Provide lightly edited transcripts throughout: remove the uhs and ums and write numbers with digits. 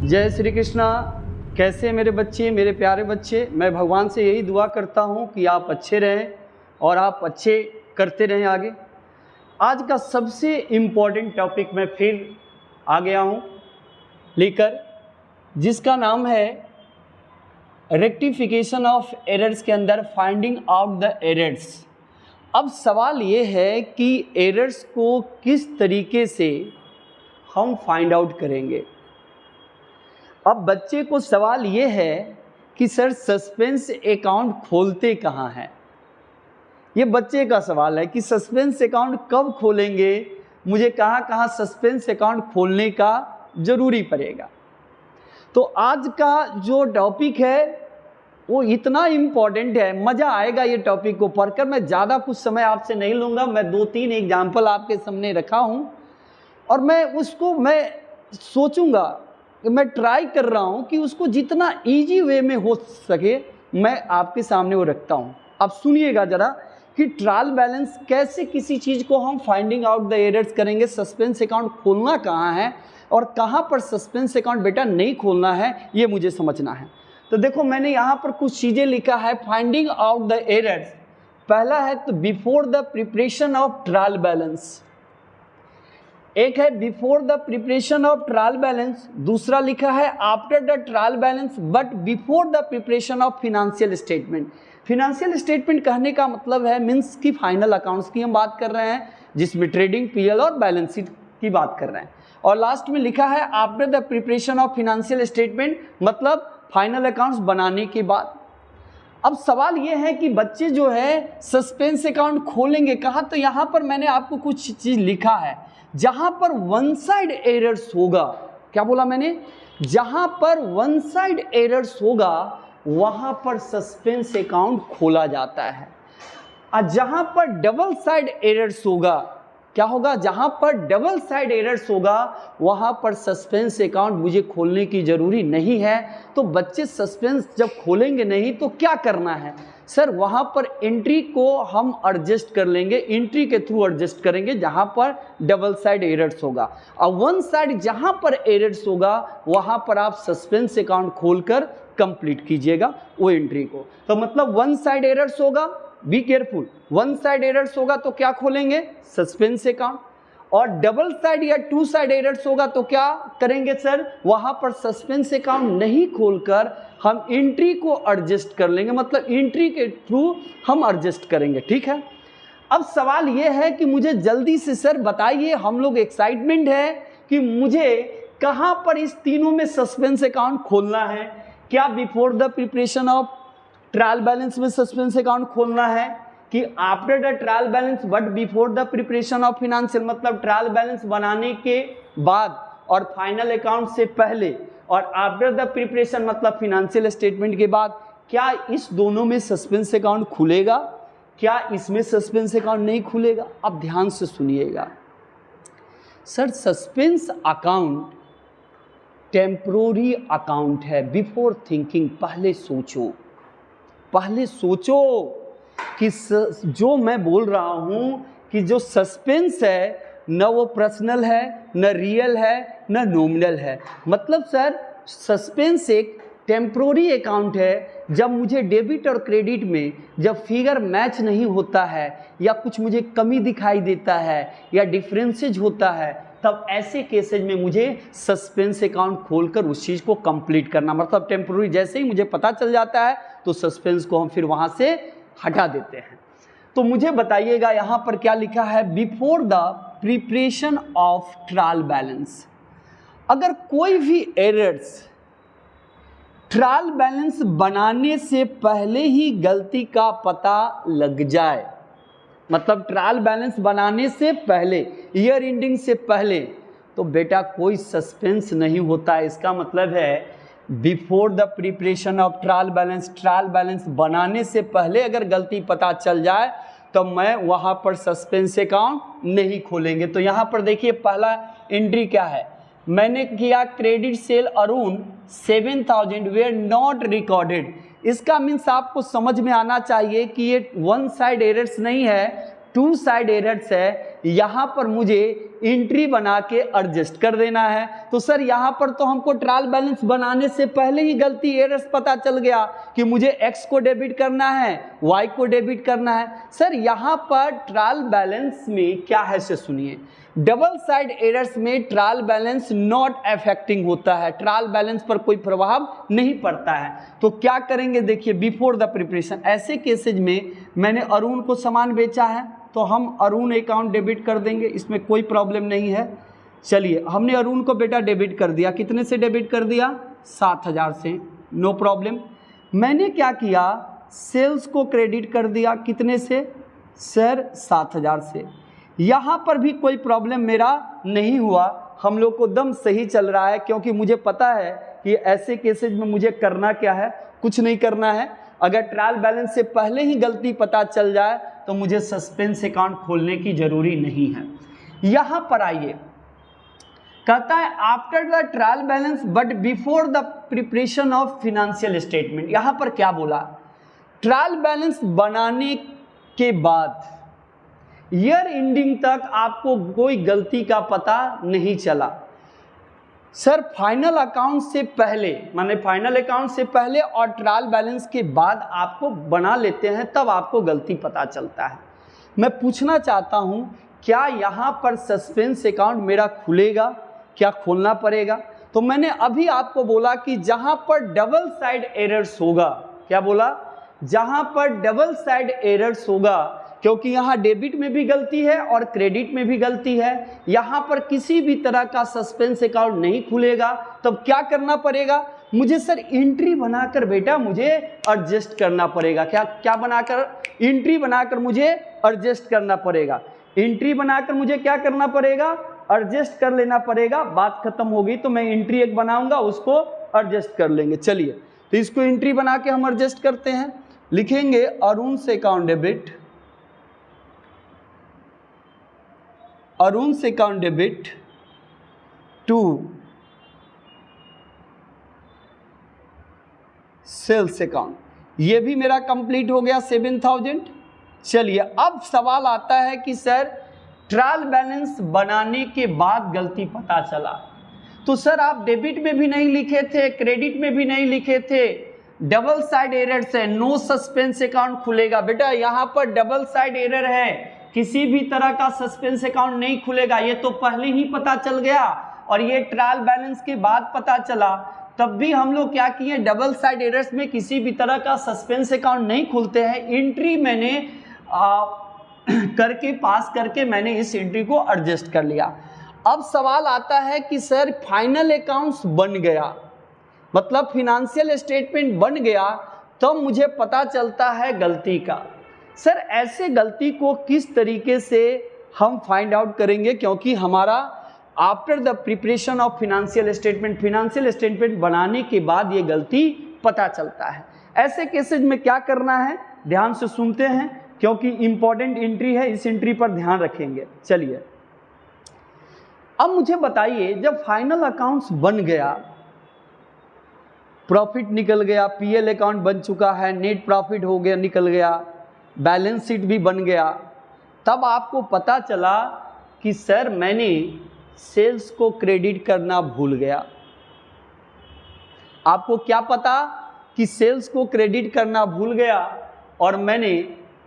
जय श्री कृष्णा। कैसे हैं मेरे बच्चे, मेरे प्यारे बच्चे। मैं भगवान से यही दुआ करता हूं कि आप अच्छे रहें और आप अच्छे करते रहें आगे। आज का सबसे इम्पॉर्टेंट टॉपिक मैं फिर आ गया हूं लेकर, जिसका नाम है रेक्टिफिकेशन ऑफ एरर्स के अंदर फाइंडिंग आउट द एरर्स। अब सवाल ये है कि एरर्स को किस तरीके से हम फाइंड आउट करेंगे। अब बच्चे को सवाल ये है कि सर सस्पेंस अकाउंट खोलते कहाँ हैं। ये बच्चे का सवाल है कि सस्पेंस अकाउंट कब खोलेंगे, मुझे कहाँ कहाँ सस्पेंस अकाउंट खोलने का ज़रूरी पड़ेगा। तो आज का जो टॉपिक है वो इतना इम्पॉर्टेंट है, मज़ा आएगा ये टॉपिक को पढ़कर। मैं ज़्यादा कुछ समय आपसे नहीं लूँगा। मैं 2-3 एग्जाम्पल आपके सामने रखा हूँ और मैं सोचूंगा कि मैं ट्राई कर रहा हूँ कि उसको जितना इजी वे में हो सके मैं आपके सामने वो रखता हूँ। अब सुनिएगा ज़रा कि ट्रायल बैलेंस कैसे किसी चीज़ को हम फाइंडिंग आउट द एरर्स करेंगे। सस्पेंस अकाउंट खोलना कहाँ है और कहाँ पर सस्पेंस अकाउंट बेटा नहीं खोलना है, ये मुझे समझना है। तो देखो मैंने यहाँ पर कुछ चीज़ें लिखा है फाइंडिंग आउट द एरर्स। पहला है तो before the preparation of trial balance, एक है before the preparation of trial balance, दूसरा लिखा है after the trial balance but before the preparation of financial statement. Financial statement कहने का मतलब है मीन्स की फाइनल अकाउंट्स की हम बात कर रहे हैं, जिसमें ट्रेडिंग, पीएल और बैलेंस शीट की बात कर रहे हैं। और लास्ट में लिखा है after the preparation of financial statement, मतलब फाइनल अकाउंट्स बनाने के बाद। अब सवाल ये है कि बच्चे जो है सस्पेंस अकाउंट खोलेंगे कहाँ। तो यहाँ पर मैंने आपको कुछ चीज़ लिखा है जहाँ पर वन साइड एरर्स होगा। क्या बोला मैंने? जहाँ पर वन साइड एरर्स होगा वहाँ पर सस्पेंस अकाउंट खोला जाता है। और जहाँ पर डबल साइड एरर्स होगा, क्या होगा? जहाँ पर डबल साइड एरर्स होगा वहाँ पर सस्पेंस अकाउंट मुझे खोलने की ज़रूरी नहीं है। तो बच्चे सस्पेंस जब खोलेंगे नहीं तो क्या करना है सर? वहाँ पर एंट्री को हम एडजस्ट कर लेंगे, एंट्री के थ्रू एडजस्ट करेंगे जहाँ पर डबल साइड एरर्स होगा। और वन साइड जहाँ पर एरर्स होगा वहाँ पर आप सस्पेंस अकाउंट खोलकर कंप्लीट कीजिएगा वो एंट्री को। तो मतलब वन साइड एरर्स होगा, be careful, one side errors होगा तो क्या खोलेंगे? Suspense account. और डबल साइड या टू साइड एरर्स होगा तो क्या करेंगे सर? वहां पर सस्पेंस अकाउंट नहीं खोलकर हम एंट्री को एडजस्ट कर लेंगे, मतलब एंट्री के थ्रू हम एडजस्ट करेंगे। ठीक है। अब सवाल यह है कि मुझे जल्दी से सर बताइए, हम लोग एक्साइटमेंट है कि मुझे कहां पर इस तीनों में सस्पेंस अकाउंट खोलना है। क्या before the preparation of trial balance में सस्पेंस अकाउंट खोलना है कि after the trial balance but before the preparation of financial, मतलब ट्रायल बैलेंस बनाने के बाद और फाइनल अकाउंट से पहले, और आफ्टर द प्रिपरेशन मतलब फिनेंशियल स्टेटमेंट के बाद। क्या इस दोनों में सस्पेंस अकाउंट खुलेगा? क्या इसमें सस्पेंस अकाउंट नहीं खुलेगा? अब ध्यान से सुनिएगा sir, suspense account temporary account है। बिफोर थिंकिंग, पहले सोचो कि जो मैं बोल रहा हूं कि जो सस्पेंस है न वो पर्सनल है, न रियल है, न नॉमिनल है। मतलब सर सस्पेंस एक टेम्परोरी अकाउंट है। जब मुझे डेबिट और क्रेडिट में जब फिगर मैच नहीं होता है या कुछ मुझे कमी दिखाई देता है या डिफरेंसेज होता है, तब ऐसे केसेज में मुझे सस्पेंस अकाउंट खोलकर उस चीज़ को कंप्लीट करना, मतलब टेम्परोरी। जैसे ही मुझे पता चल जाता है तो सस्पेंस को हम फिर वहाँ से हटा देते हैं। तो मुझे बताइएगा यहाँ पर क्या लिखा है? Before the preparation of trial balance. अगर कोई भी एरर्स ट्रायल बैलेंस बनाने से पहले ही गलती का पता लग जाए, मतलब ट्रायल बैलेंस बनाने से पहले, ईयर एंडिंग से पहले, तो बेटा कोई सस्पेंस नहीं होता है। इसका मतलब है before the preparation of trial balance बनाने से पहले अगर गलती पता चल जाए तो मैं वहाँ पर सस्पेंस अकाउंट नहीं खोलेंगे। तो यहाँ पर देखिए पहला एंट्री क्या है, मैंने किया credit sale Arun 7000 were not recorded. इसका मीन्स आपको समझ में आना चाहिए कि ये वन साइड एरर्स नहीं है, टू साइड एरर्स है। यहाँ पर मुझे एंट्री बना के एडजस्ट कर देना है। तो सर यहाँ पर तो हमको ट्रायल बैलेंस बनाने से पहले ही गलती एरर्स पता चल गया कि मुझे एक्स को डेबिट करना है, वाई को डेबिट करना है। सर यहाँ पर ट्रायल बैलेंस में क्या है से सुनिए, डबल साइड एरर्स में ट्रायल बैलेंस नॉट अफेक्टिंग होता है, ट्रायल बैलेंस पर कोई प्रभाव नहीं पड़ता है। तो क्या करेंगे देखिए, बिफोर द प्रिपरेशन, ऐसे केसेज में मैंने अरुण को सामान बेचा है तो हम अरुण अकाउंट डेबिट कर देंगे, इसमें कोई प्रॉब्लम नहीं है। चलिए हमने अरुण को बेटा डेबिट कर दिया, कितने से डेबिट कर दिया, 7,000 से, नो प्रॉब्लम। मैंने क्या किया, सेल्स को क्रेडिट कर दिया, कितने से सर, 7,000 से। यहाँ पर भी कोई प्रॉब्लम मेरा नहीं हुआ, हम लोग को दम सही चल रहा है, क्योंकि मुझे पता है कि ऐसे केसेज में मुझे करना क्या है, कुछ नहीं करना है। अगर ट्रायल बैलेंस से पहले ही गलती पता चल जाए तो मुझे सस्पेंस अकाउंट खोलने की जरूरी नहीं है। यहाँ पर आइए, कहता है after the trial balance but before the preparation of financial statement. यहाँ पर क्या बोला, ट्रायल बैलेंस बनाने के बाद ईयर एंडिंग तक आपको कोई गलती का पता नहीं चला। सर फाइनल अकाउंट से पहले, माने फाइनल अकाउंट से पहले और ट्रायल बैलेंस के बाद आपको बना लेते हैं, तब आपको गलती पता चलता है। मैं पूछना चाहता हूं, क्या यहां पर सस्पेंस अकाउंट मेरा खुलेगा, क्या खोलना पड़ेगा? तो मैंने अभी आपको बोला कि जहां पर डबल साइड एरर्स होगा, क्या बोला, जहां पर डबल साइड एरर्स होगा, क्योंकि यहाँ डेबिट में भी गलती है और क्रेडिट में भी गलती है, यहाँ पर किसी भी तरह का सस्पेंस अकाउंट नहीं खुलेगा। तब क्या करना पड़ेगा मुझे, सर एंट्री बनाकर बेटा मुझे एडजस्ट करना पड़ेगा। क्या बनाकर, एंट्री बनाकर मुझे एडजस्ट करना पड़ेगा। एंट्री बनाकर मुझे क्या करना पड़ेगा, एडजस्ट कर लेना पड़ेगा। बात खत्म होगी तो मैं एंट्री एक बनाऊंगा, उसको एडजस्ट कर लेंगे। चलिए तो इसको एंट्री बना के हम एडजस्ट करते हैं। लिखेंगे अरुण से अकाउंट डेबिट, अरुण से account debit to sales account. ये भी मेरा कंप्लीट हो गया 7,000। चलिए अब सवाल आता है कि सर ट्रायल बैलेंस बनाने के बाद गलती पता चला, तो सर आप डेबिट में भी नहीं लिखे थे, क्रेडिट में भी नहीं लिखे थे, डबल साइड एरर से नो सस्पेंस अकाउंट खुलेगा। बेटा यहाँ पर डबल साइड एरर है, किसी भी तरह का सस्पेंस अकाउंट नहीं खुलेगा, ये तो पहले ही पता चल गया और ये ट्रायल बैलेंस के बाद पता चला। तब भी हम लोग क्या किए, डबल साइड एरर्स में किसी भी तरह का सस्पेंस अकाउंट नहीं खुलते हैं। एंट्री मैंने करके पास करके मैंने इस एंट्री को एडजस्ट कर लिया। अब सवाल आता है कि सर फाइनल अकाउंट्स बन गया, मतलब फिनेंशियल स्टेटमेंट बन गया, तो मुझे पता चलता है गलती का। सर ऐसे गलती को किस तरीके से हम फाइंड आउट करेंगे, क्योंकि हमारा after the preparation of financial statement बनाने के बाद ये गलती पता चलता है। ऐसे केसेज में क्या करना है, ध्यान से सुनते हैं, क्योंकि इंपॉर्टेंट एंट्री है, इस एंट्री पर ध्यान रखेंगे। चलिए अब मुझे बताइए, जब फाइनल अकाउंट्स बन गया, प्रॉफिट निकल गया, पीएल अकाउंट बन चुका है, नेट प्रॉफिट हो गया, निकल गया, बैलेंस शीट भी बन गया, तब आपको पता चला कि सर मैंने सेल्स को क्रेडिट करना भूल गया। आपको क्या पता कि सेल्स को क्रेडिट करना भूल गया और मैंने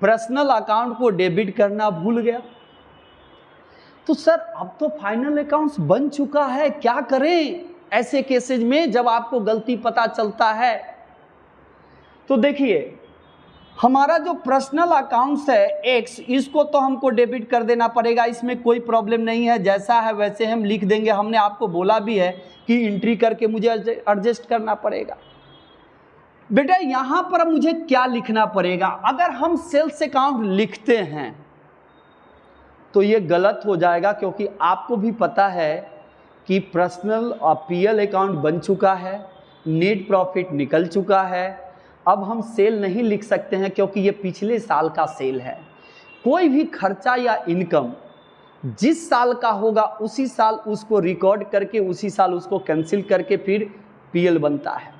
पर्सनल अकाउंट को डेबिट करना भूल गया। तो सर अब तो फाइनल अकाउंट्स बन चुका है, क्या करें ऐसे केसेज में जब आपको गलती पता चलता है? तो देखिए हमारा जो पर्सनल अकाउंट्स है एक्स, इसको तो हमको डेबिट कर देना पड़ेगा, इसमें कोई प्रॉब्लम नहीं है, जैसा है वैसे हम लिख देंगे। हमने आपको बोला भी है कि एंट्री करके मुझे एडजस्ट करना पड़ेगा। बेटा यहाँ पर मुझे क्या लिखना पड़ेगा, अगर हम सेल्स अकाउंट लिखते हैं तो ये गलत हो जाएगा, क्योंकि आपको भी पता है कि पर्सनल और पीएल अकाउंट बन चुका है, नेट प्रॉफिट निकल चुका है। अब हम सेल नहीं लिख सकते हैं क्योंकि ये पिछले साल का सेल है। कोई भी खर्चा या इनकम जिस साल का होगा उसी साल उसको रिकॉर्ड करके उसी साल उसको कैंसिल करके फिर पीएल बनता है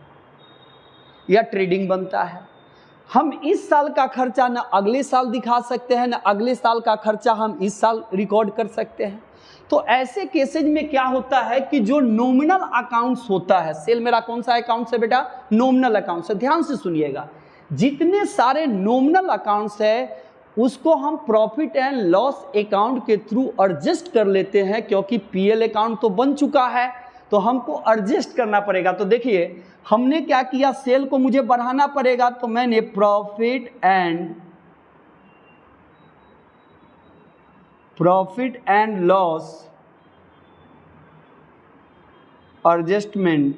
या ट्रेडिंग बनता है। हम इस साल का खर्चा न अगले साल दिखा सकते हैं, न अगले साल का खर्चा हम इस साल रिकॉर्ड कर सकते हैं। तो ऐसे केसेज में क्या होता है कि जो नॉमिनल अकाउंट्स होता है, सेल मेरा कौन सा अकाउंट्स है बेटा? नॉमिनल अकाउंट्स है। ध्यान से सुनिएगा, जितने सारे नॉमिनल अकाउंट्स है उसको हम प्रॉफिट एंड लॉस अकाउंट के थ्रू एडजस्ट कर लेते हैं, क्योंकि पीएल अकाउंट तो बन चुका है तो हमको एडजस्ट करना पड़ेगा। तो देखिए हमने क्या किया, सेल को मुझे बढ़ाना पड़ेगा, तो मैंने profit and loss adjustment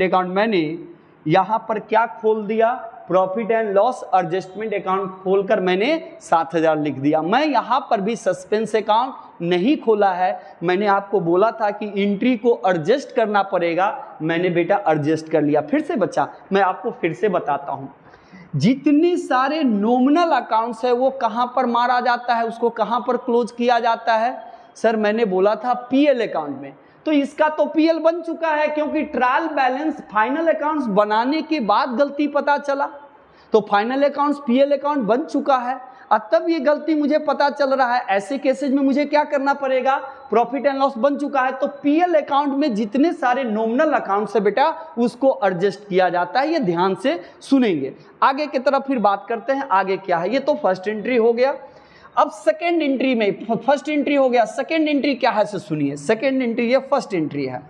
account मैंने यहां पर क्या खोल दिया, profit and loss adjustment account खोलकर मैंने 7000 लिख दिया। मैं यहां पर भी सस्पेंस अकाउंट नहीं खोला है, मैंने आपको बोला था कि एंट्री को एडजस्ट करना पड़ेगा, मैंने बेटा एडजस्ट कर लिया। फिर से बच्चा मैं आपको फिर से बताता हूं, जितने सारे नॉमिनल अकाउंट्स है वो कहां पर मारा जाता है, उसको कहां पर क्लोज किया जाता है? सर मैंने बोला था पीएल अकाउंट में। तो इसका तो पीएल बन चुका है, क्योंकि ट्रायल बैलेंस फाइनल अकाउंट्स बनाने के बाद गलती पता चला, तो फाइनल अकाउंट्स पीएल अकाउंट बन चुका है, अब तब ये गलती मुझे पता चल रहा है। ऐसे केसेज में मुझे क्या करना पड़ेगा, प्रॉफिट एंड लॉस बन चुका है तो पीएल अकाउंट में जितने सारे नॉमिनल अकाउंट्स है बेटा उसको एडजस्ट किया जाता है। ये ध्यान से सुनेंगे। आगे की तरफ फिर बात करते हैं, आगे क्या है। ये तो फर्स्ट एंट्री हो गया। अब सेकेंड एंट्री में, फर्स्ट एंट्री हो गया, सेकेंड एंट्री क्या है से सुनिए। सेकेंड एंट्री ये फर्स्ट एंट्री है,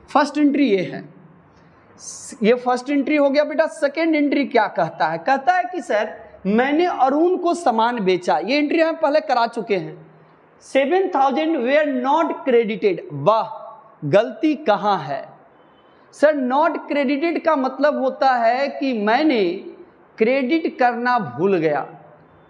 फर्स्ट एंट्री ये है, ये फर्स्ट एंट्री हो गया बेटा। सेकेंड एंट्री क्या कहता है? कहता है कि सर मैंने अरुण को सामान बेचा, ये एंट्री हम पहले करा चुके हैं। 7000 वेयर नॉट क्रेडिटेड। वाह, गलती कहाँ है सर? नॉट क्रेडिटेड का मतलब होता है कि मैंने क्रेडिट करना भूल गया,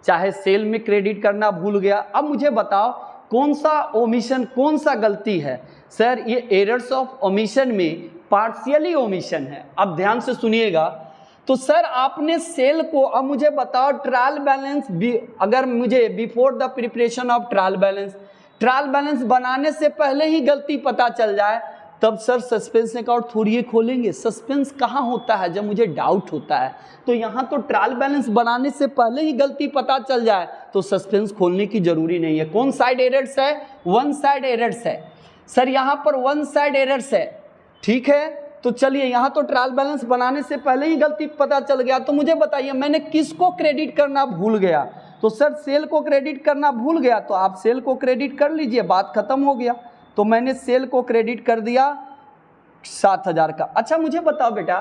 चाहे सेल में क्रेडिट करना भूल गया। अब मुझे बताओ कौन सा ओमिशन, कौन सा गलती है? सर ये एरर्स ऑफ ओमिशन में पार्शियली ओमिशन है। अब ध्यान से सुनिएगा, तो सर आपने सेल को, अब मुझे बताओ ट्रायल बैलेंस अगर मुझे before the preparation of trial balance बनाने से पहले ही गलती पता चल जाए, तब सर सस्पेंस अकाउंट थोड़ी खोलेंगे। सस्पेंस कहाँ होता है? जब मुझे डाउट होता है। तो यहाँ तो ट्रायल बैलेंस बनाने से पहले ही गलती पता चल जाए तो सस्पेंस खोलने की जरूरी नहीं है। कौन साइड एरर्स है? वन साइड एरर्स है सर, यहाँ पर वन साइड एरर्स है, ठीक है। तो चलिए यहाँ तो ट्रायल बैलेंस बनाने से पहले ही गलती पता चल गया, तो मुझे बताइए मैंने किसको क्रेडिट करना भूल गया? तो सर सेल को क्रेडिट करना भूल गया, तो आप सेल को क्रेडिट कर लीजिए, बात खत्म हो गया। तो मैंने सेल को क्रेडिट कर दिया 7000 का। अच्छा मुझे बताओ बेटा,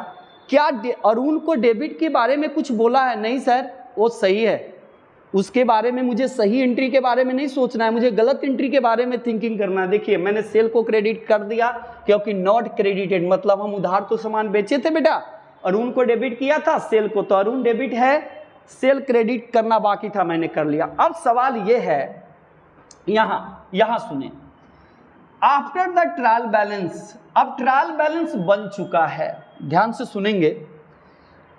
क्या अरुण को डेबिट के बारे में कुछ बोला है? नहीं सर, वो सही है, उसके बारे में मुझे सही एंट्री के बारे में नहीं सोचना है, मुझे गलत एंट्री के बारे में थिंकिंग करना है। देखिए मैंने सेल को क्रेडिट कर दिया क्योंकि नॉट क्रेडिटेड, मतलब हम उधार तो सामान बेचे थे बेटा, अरुण को डेबिट किया था, सेल को, तो अरुण डेबिट है, सेल क्रेडिट करना बाकी था, मैंने कर लिया। अब सवाल ये है, यहां सुने, आफ्टर द ट्रायल बैलेंस, अब ट्रायल बैलेंस बन चुका है, ध्यान से सुनेंगे।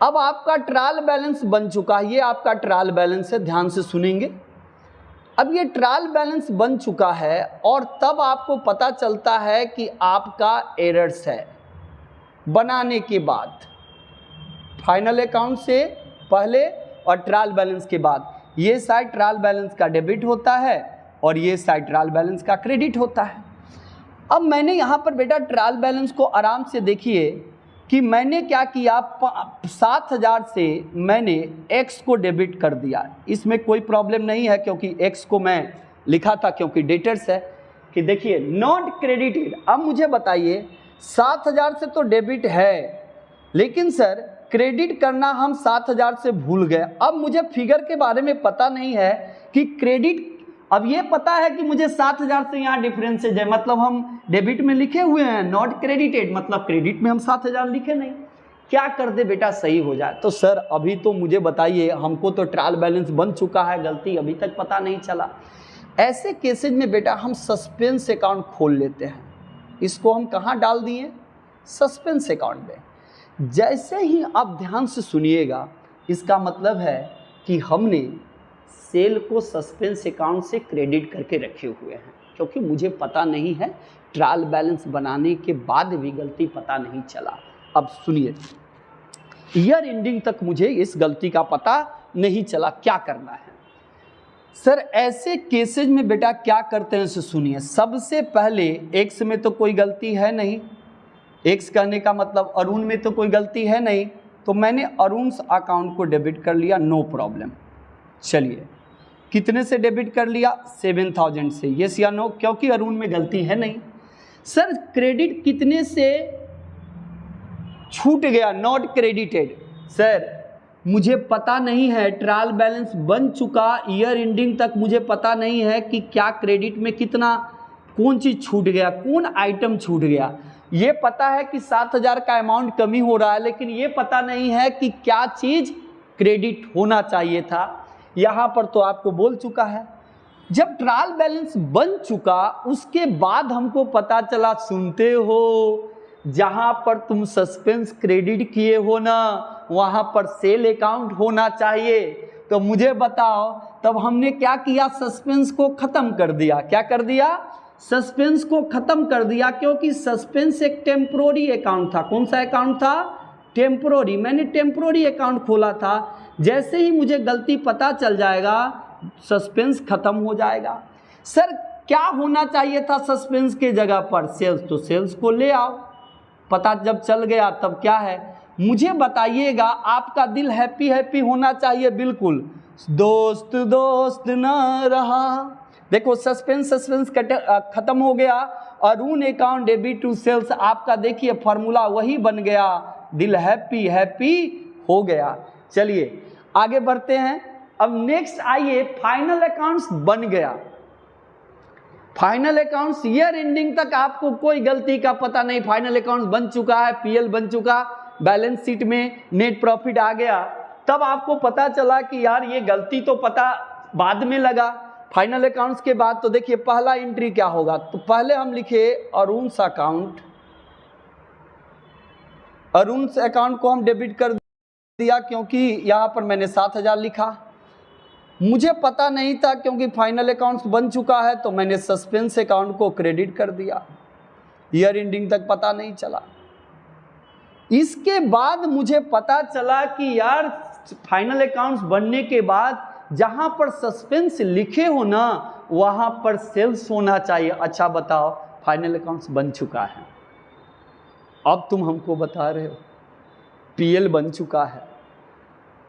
अब आपका ट्रायल बैलेंस बन चुका है, ये आपका ट्रायल बैलेंस है, ध्यान से सुनेंगे। अब ये ट्रायल बैलेंस बन चुका है और तब आपको पता चलता है कि आपका एरर्स है बनाने के बाद, फाइनल अकाउंट से पहले और ट्रायल बैलेंस के बाद। ये साइड ट्रायल बैलेंस का डेबिट होता है और ये साइड ट्रायल बैलेंस का क्रेडिट होता है। अब मैंने यहाँ पर बेटा ट्रायल बैलेंस को आराम से देखिए कि मैंने क्या किया, 7000 से मैंने x को डेबिट कर दिया, इसमें कोई प्रॉब्लम नहीं है क्योंकि x को मैं लिखा था क्योंकि डेटर्स है, कि देखिए नॉट क्रेडिटेड। अब मुझे बताइए 7000 से तो डेबिट है, लेकिन सर क्रेडिट करना हम 7000 से भूल गए। अब मुझे फिगर के बारे में पता नहीं है कि क्रेडिट, अब ये पता है कि मुझे 7000 से यहाँ डिफरेंसेज है, मतलब हम डेबिट में लिखे हुए हैं नॉट क्रेडिटेड, मतलब क्रेडिट में हम 7000 लिखे नहीं। क्या कर दे बेटा सही हो जाए? तो सर अभी तो मुझे बताइए, हमको तो ट्रायल बैलेंस बन चुका है, गलती अभी तक पता नहीं चला। ऐसे केसेज में बेटा हम सस्पेंस अकाउंट खोल लेते हैं। इसको हम कहाँ डाल दिए? सस्पेंस अकाउंट में। जैसे ही आप ध्यान से सुनिएगा, इसका मतलब है कि हमने सेल को सस्पेंस अकाउंट से क्रेडिट करके रखे हुए हैं। क्योंकि मुझे पता नहीं है, ट्रायल बैलेंस बनाने के बाद भी गलती पता नहीं चला। अब सुनिए, ईयर एंडिंग तक मुझे इस गलती का पता नहीं चला, क्या करना है सर? ऐसे केसेज में बेटा क्या करते हैं, सुनिए। सबसे पहले एक्स में तो कोई गलती है नहीं, एक्स कहने का मतलब अरुण में तो कोई गलती है नहीं, तो मैंने अरुण अकाउंट को डेबिट कर लिया, नो प्रॉब्लम। चलिए, कितने से डेबिट कर लिया? 7000 से, यस या नो? क्योंकि अरुण में गलती है नहीं। सर क्रेडिट कितने से छूट गया? Not credited. सर मुझे पता नहीं है, ट्रायल बैलेंस बन चुका, ईयर एंडिंग तक मुझे पता नहीं है कि क्या क्रेडिट में कितना, कौन चीज़ छूट गया, कौन आइटम छूट गया। ये पता है कि 7000 का अमाउंट कमी हो रहा है, लेकिन ये पता नहीं है कि क्या चीज़ क्रेडिट होना चाहिए था। यहाँ पर तो आपको बोल चुका है। जब ट्रायल बैलेंस बन चुका उसके बाद हमको पता चला, सुनते हो, जहाँ पर तुम सस्पेंस क्रेडिट किए हो ना, वहाँ पर सेल अकाउंट होना चाहिए। तो मुझे बताओ, तब हमने क्या किया? सस्पेंस को ख़त्म कर दिया। क्या कर दिया? सस्पेंस को ख़त्म कर दिया, क्योंकि सस्पेंस एक टेम्प्रोरी अकाउंट था। कौन सा अकाउंट था? टेम्प्रोरी। मैंने टेम्प्रोरी अकाउंट खोला था। जैसे ही मुझे गलती पता चल जाएगा, सस्पेंस ख़त्म हो जाएगा। सर क्या होना चाहिए था सस्पेंस के जगह पर? सेल्स। तो सेल्स को ले आओ। पता जब चल गया तब क्या है, मुझे बताइएगा। आपका दिल हैप्पी हैप्पी होना चाहिए, बिल्कुल। दोस्त दोस्त न रहा, देखो सस्पेंस खत्म हो गया। Arun account debit to sales, आपका देखिए फॉर्मूला वही बन गया, दिल हैप्पी हैप्पी हो गया। चलिए आगे बढ़ते हैं। अब नेक्स्ट आइए, फाइनल अकाउंट्स बन गया। फाइनल अकाउंट्स ईयर एंडिंग तक आपको कोई गलती का पता नहीं, फाइनल अकाउंट्स बन चुका है, पीएल बन चुका, बैलेंस शीट में नेट प्रॉफिट आ गया। तब आपको पता चला कि यार ये गलती तो पता बाद में लगा। फाइनल अकाउंट्स के बाद तो देखिए पहला एंट्री क्या होगा, तो पहले हम लिखे अरुण अकाउंट। अरुण अकाउंट को हम डेबिट कर दिया, क्योंकि यहाँ पर मैंने 7000 लिखा। मुझे पता नहीं था, क्योंकि फाइनल अकाउंट्स बन चुका है, तो मैंने सस्पेंस अकाउंट को क्रेडिट कर दिया। ईयर एंडिंग तक पता नहीं चला। इसके बाद मुझे पता चला कि यार फाइनल अकाउंट्स बनने के बाद जहां पर सस्पेंस लिखे हो ना, वहां पर सेल्स होना चाहिए। अच्छा बताओ, फाइनल अकाउंट्स बन चुका है, अब तुम हमको बता रहे हो पीएल बन चुका है,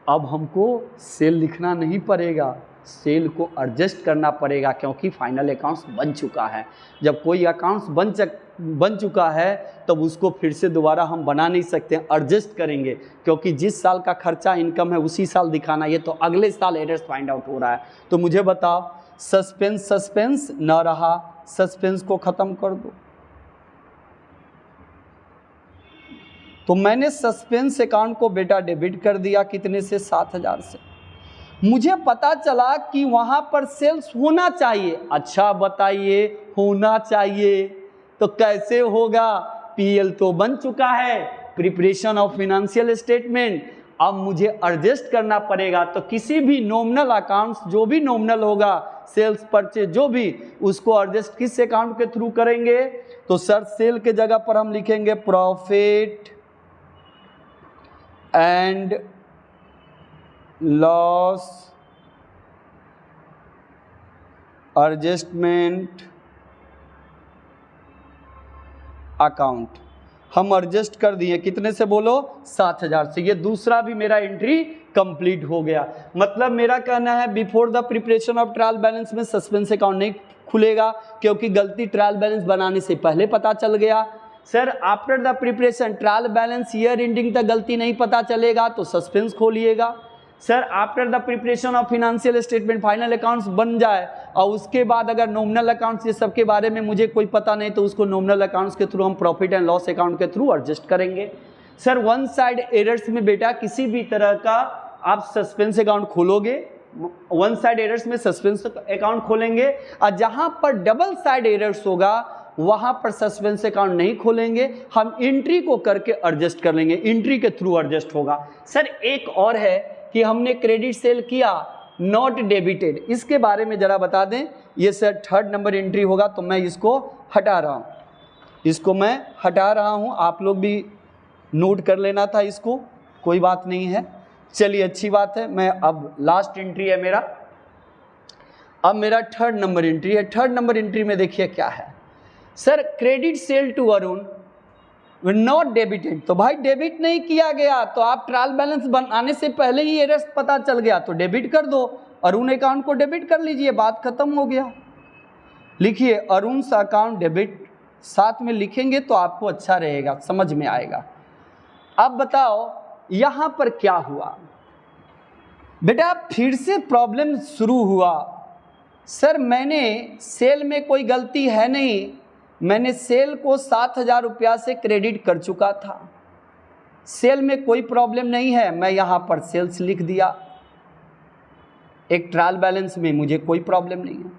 अब हमको सेल लिखना नहीं पड़ेगा, सेल को एडजस्ट करना पड़ेगा, क्योंकि फाइनल अकाउंट्स बन चुका है। जब कोई अकाउंट्स बन चुका है तब उसको फिर से दोबारा हम बना नहीं सकते, एडजस्ट करेंगे, क्योंकि जिस साल का खर्चा इनकम है उसी साल दिखाना, ये तो अगले साल एरर्स फाइंड आउट हो रहा है। तो मुझे बताओ, सस्पेंस न रहा, सस्पेंस को ख़त्म कर दो। तो मैंने सस्पेंस अकाउंट को बेटा डेबिट कर दिया, कितने से? 7000 से। मुझे पता चला कि वहाँ पर सेल्स होना चाहिए। अच्छा बताइए, होना चाहिए तो कैसे होगा? पीएल तो बन चुका है, प्रिपरेशन ऑफ फिनेंशियल स्टेटमेंट, अब मुझे एडजस्ट करना पड़ेगा। तो किसी भी नॉमिनल अकाउंट्स, जो भी नॉमिनल होगा, सेल्स परचेज जो भी, उसको एडजस्ट किस अकाउंट के थ्रू करेंगे? तो सर सेल के जगह पर हम लिखेंगे profit and loss adjustment account. हम एडजस्ट कर दिए, कितने से बोलो? 7000 से। ये दूसरा भी मेरा एंट्री कंप्लीट हो गया। मतलब मेरा कहना है before the preparation of trial balance में सस्पेंस अकाउंट नहीं खुलेगा, क्योंकि गलती ट्रायल बैलेंस बनाने से पहले पता चल गया। Sir after the preparation trial balance year ending तक गलती नहीं पता चलेगा, तो सस्पेंस खोलिएगा। Sir after the preparation of financial statement final accounts बन जाए और उसके बाद अगर नॉमिनल अकाउंट्स ये सब के बारे में मुझे कोई पता नहीं, तो उसको नॉमिनल अकाउंट्स के थ्रू हम प्रॉफिट एंड लॉस अकाउंट के थ्रू एडजस्ट करेंगे। सर वन साइड एरर्स में बेटा किसी भी तरह का आप सस्पेंस अकाउंट खोलोगे, वन साइड एरर्स में सस्पेंस अकाउंट खोलेंगे, और जहां पर डबल साइड एरर्स होगा वहां पर सस्पेंस अकाउंट नहीं खोलेंगे, हम एंट्री को करके एडजस्ट कर लेंगे, एंट्री के थ्रू एडजस्ट होगा। सर एक और है कि हमने क्रेडिट सेल किया, नॉट डेबिटेड, इसके बारे में ज़रा बता दें। ये सर 3rd नंबर एंट्री होगा, तो मैं इसको हटा रहा हूँ, इसको मैं हटा रहा हूँ। आप लोग भी नोट कर लेना था इसको, कोई बात नहीं है। चलिए अच्छी बात है। मैं अब लास्ट एंट्री है मेरा, अब मेरा 3rd नंबर एंट्री है। 3rd नंबर एंट्री में देखिए क्या है sir, credit sale to Arun not debited. तो भाई डेबिट नहीं किया गया, तो आप ट्रायल बैलेंस बनाने से पहले ही एरर्स पता चल गया तो डेबिट कर दो, अरुण अकाउंट को डेबिट कर लीजिए, बात खत्म हो गया। लिखिए अरुण सा अकाउंट डेबिट, साथ में लिखेंगे तो आपको अच्छा रहेगा, समझ में आएगा। अब बताओ यहां पर क्या हुआ बेटा, फिर से प्रॉब्लम शुरू हुआ। सर मैंने सेल में कोई गलती है नहीं, मैंने सेल को 7,000 रुपया से क्रेडिट कर चुका था, सेल में कोई प्रॉब्लम नहीं है, मैं यहाँ पर सेल्स लिख दिया, एक ट्रायल बैलेंस में मुझे कोई प्रॉब्लम नहीं है।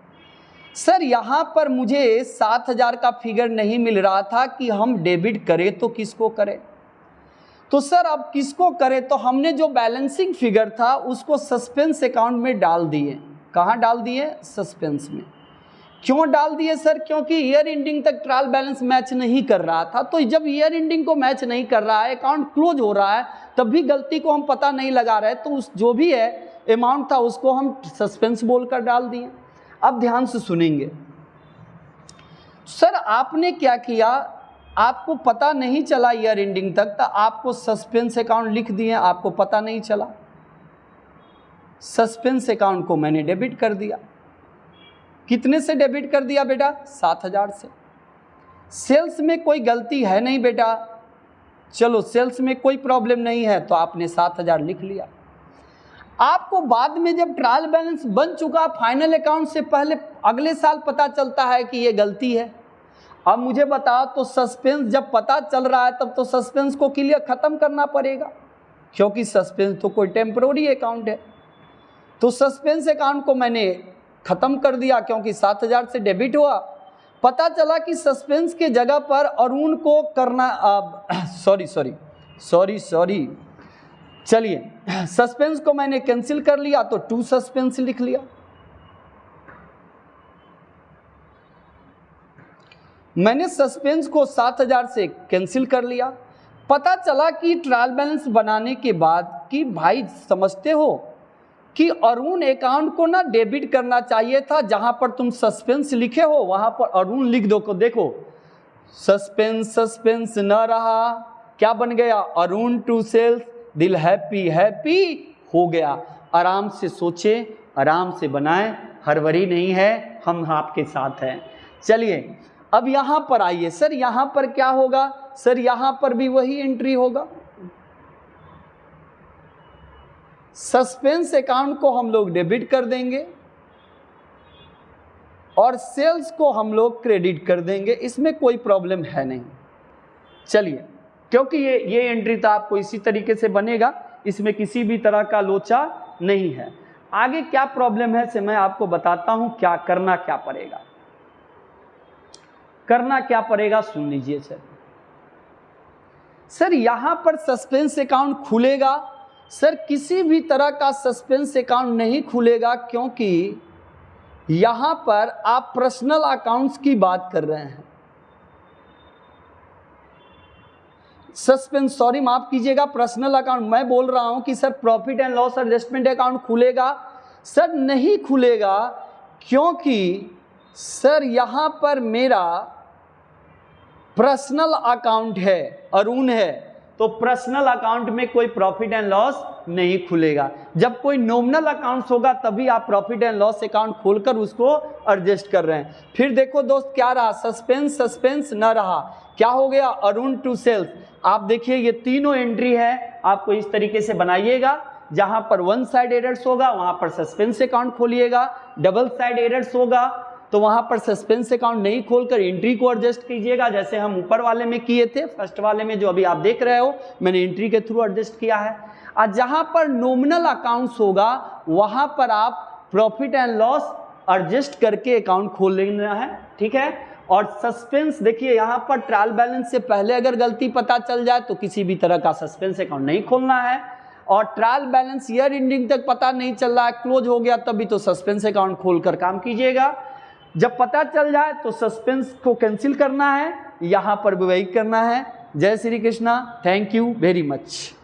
सर यहाँ पर मुझे 7,000 का फिगर नहीं मिल रहा था कि हम डेबिट करें तो किसको करें, तो सर अब किसको करें, तो हमने जो बैलेंसिंग फिगर था उसको सस्पेंस अकाउंट में डाल दिए। कहाँ डाल दिए? सस्पेंस में। क्यों डाल दिए सर? क्योंकि ईयर एंडिंग तक ट्रायल बैलेंस मैच नहीं कर रहा था, तो जब ईयर एंडिंग को मैच नहीं कर रहा है, अकाउंट क्लोज हो रहा है, तब भी गलती को हम पता नहीं लगा रहे, तो उस जो भी है अमाउंट था उसको हम सस्पेंस बोलकर डाल दिए। अब ध्यान से सुनेंगे सर, आपने क्या किया, आपको पता नहीं चला ईयर एंडिंग तक, तो आपको सस्पेंस अकाउंट लिख दिए, आपको पता नहीं चला, सस्पेंस अकाउंट को मैंने डेबिट कर दिया। कितने से डेबिट कर दिया बेटा? 7,000 से। सेल्स में कोई गलती है नहीं बेटा, चलो सेल्स में कोई प्रॉब्लम नहीं है, तो आपने 7,000 लिख लिया। आपको बाद में जब ट्रायल बैलेंस बन चुका, फाइनल अकाउंट से पहले अगले साल पता चलता है कि ये गलती है। अब मुझे बताओ, तो सस्पेंस जब पता चल रहा है तब तो सस्पेंस को क्लियर ख़त्म करना पड़ेगा, क्योंकि सस्पेंस तो कोई टेम्पररी अकाउंट है। तो सस्पेंस अकाउंट को मैंने ख़त्म कर दिया, क्योंकि 7,000 से डेबिट हुआ। पता चला कि सस्पेंस के जगह पर अरुण को करना, सॉरी, चलिए सस्पेंस को मैंने कैंसिल कर लिया, तो 2 सस्पेंस लिख लिया। मैंने सस्पेंस को 7,000 से कैंसिल कर लिया। पता चला कि ट्रायल बैलेंस बनाने के बाद कि भाई समझते हो कि अरुण अकाउंट को ना डेबिट करना चाहिए था, जहां पर तुम सस्पेंस लिखे हो वहां पर अरुण लिख दो। को देखो सस्पेंस न रहा, क्या बन गया? अरुण टू सेल्स, दिल हैप्पी हो गया। आराम से सोचे, आराम से बनाएं, हड़बड़ी नहीं है, हम आपके साथ हैं। चलिए अब यहां पर आइए सर, यहां पर क्या होगा? सर यहां पर भी वही एंट्री होगा, सस्पेंस अकाउंट को हम लोग डेबिट कर देंगे और सेल्स को हम लोग क्रेडिट कर देंगे, इसमें कोई प्रॉब्लम है नहीं। चलिए, क्योंकि ये एंट्री तो आपको इसी तरीके से बनेगा, इसमें किसी भी तरह का लोचा नहीं है। आगे क्या प्रॉब्लम है से मैं आपको बताता हूं, क्या करना क्या पड़ेगा। करना क्या पड़ेगा सुन लीजिए सर यहां पर सस्पेंस अकाउंट खुलेगा। सर किसी भी तरह का सस्पेंस अकाउंट नहीं खुलेगा, क्योंकि यहां पर आप पर्सनल अकाउंट्स की बात कर रहे हैं। सस्पेंस, सॉरी माफ कीजिएगा, पर्सनल अकाउंट मैं बोल रहा हूं कि sir profit and loss adjustment account खुलेगा। सर नहीं खुलेगा, क्योंकि सर यहां पर मेरा पर्सनल अकाउंट है, अरुण है, तो पर्सनल अकाउंट में कोई प्रॉफिट एंड लॉस नहीं खुलेगा। जब कोई नॉमिनल अकाउंट्स होगा तभी आप प्रॉफिट एंड लॉस अकाउंट खोलकर उसको एडजस्ट कर रहे हैं। फिर देखो दोस्त क्या रहा, सस्पेंस न रहा, क्या हो गया? Arun to sales. आप देखिए ये तीनों एंट्री है, आपको इस तरीके से बनाइएगा, जहां पर वन साइड एरर्स होगा वहां पर सस्पेंस अकाउंट खोलिएगा, डबल साइड एरर्स होगा तो वहां पर सस्पेंस अकाउंट नहीं खोलकर एंट्री को एडजस्ट कीजिएगा, जैसे हम ऊपर वाले में किए थे। फर्स्ट वाले में जो अभी आप देख रहे हो मैंने एंट्री के थ्रू एडजस्ट किया है। और जहां पर नॉमिनल अकाउंट्स होगा वहां पर आप प्रॉफिट एंड लॉस एडजस्ट करके अकाउंट खोल लेना है, ठीक है। और सस्पेंस देखिए यहाँ पर ट्रायल बैलेंस से पहले अगर गलती पता चल जाए तो किसी भी तरह का सस्पेंस अकाउंट नहीं खोलना है। और ट्रायल बैलेंस ईयर एंडिंग तक पता नहीं चल रहा है, क्लोज हो गया, तभी तो सस्पेंस अकाउंट खोलकर काम कीजिएगा। जब पता चल जाए तो सस्पेंस को कैंसिल करना है, यहाँ पर विवेक करना है। जय Shri Krishna, thank you very much.